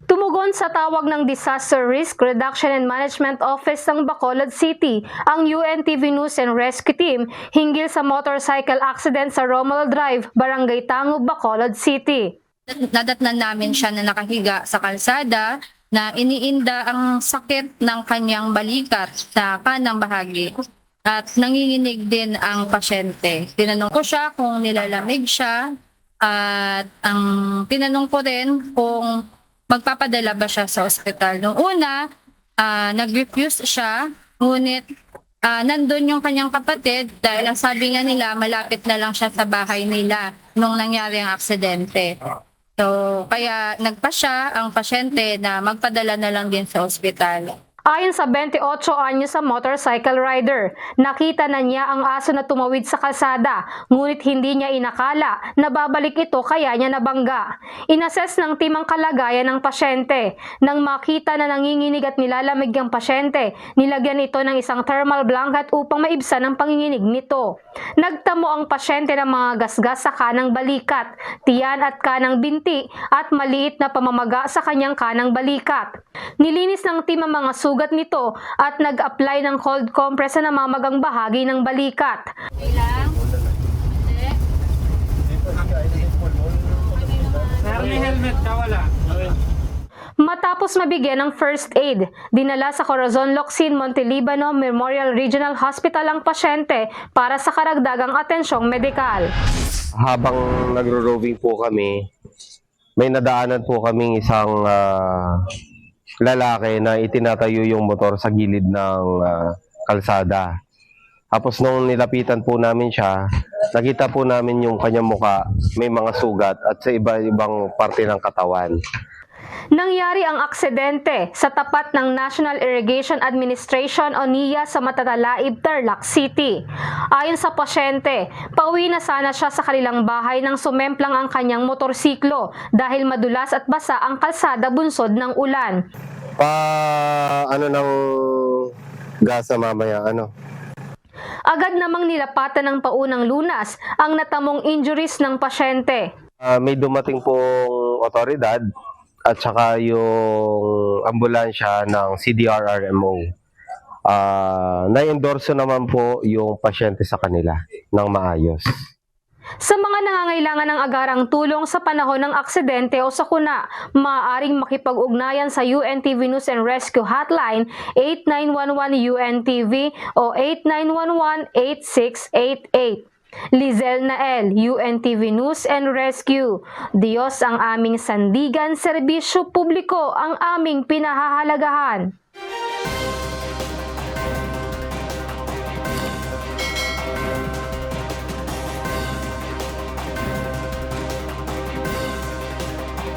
Tumugon sa tawag ng Disaster Risk Reduction and Management Office ng Bacolod City ang UNTV News and Rescue Team hinggil sa motorcycle accident sa Romuald Drive, Barangay Tangub, Bacolod City. Nadatnan namin siya na nakahiga sa kalsada na iniinda ang sakit ng kanyang balikat sa kanang bahagi at nanginginig din ang pasyente. Tinanong ko siya kung nilalamig siya at ang tinanong ko rin kung magpapadala ba siya sa ospital. Noong una, nag-refuse siya, ngunit nandun yung kanyang kapatid dahil ang sabi nga nila, malapit na lang siya sa bahay nila nung nangyari ang aksidente. So, kaya nagpa siya ang pasyente na magpadala na lang din sa ospital. Ayon sa 28 anyos sa motorcycle rider, nakita na niya ang aso na tumawid sa kalsada, ngunit hindi niya inakala na babalik ito kaya niya nabangga. Inassess ng team ang kalagayan ng pasyente. Nang makita na nanginginig at nilalamig ang pasyente, nilagyan ito ng isang thermal blanket upang maibsan ang panginginig nito. Nagtamo ang pasyente ng mga gasgas sa kanang balikat, tiyan at kanang binti at maliit na pamamaga sa kanyang kanang balikat. Nilinis ng team ang mga sugat nito at nag-apply ng cold compress sa namamagang bahagi ng balikat. Matapos mabigyan ng first aid, dinala sa Corazon Locsin, Montelibano Memorial Regional Hospital ang pasyente para sa karagdagang atensyong medikal. Habang nagro-roving po kami, may nadaanan po kaming isang lalaki na itinatayo yung motor sa gilid ng kalsada. Tapos nung nilapitan po namin siya, nakita po namin yung kanyang muka, may mga sugat at sa iba-ibang parte ng katawan. Nangyari ang aksidente sa tapat ng National Irrigation Administration o NIA sa Matatalaib, Tarlac City. Ayon sa pasyente, pauwi na sana siya sa kanilang bahay nang sumemplang ang kanyang motorsiklo dahil madulas at basa ang kalsada bunsod ng ulan. Ng gasa mamaya, Agad namang nilapatan ng paunang lunas ang natamong injuries ng pasyente. May dumating pong otoridad at saka yung ambulansya ng CDRRMO. Na-endorso naman po yung pasyente sa kanila ng maayos. Sa mga nangangailangan ng agarang tulong sa panahon ng aksidente o sakuna, maaaring makipag-ugnayan sa UNTV News and Rescue Hotline 8911-UNTV o 8911-8688. Lizel Nael, UNTV News and Rescue. Diyos ang aming sandigan, serbisyo publiko ang aming pinahahalagahan.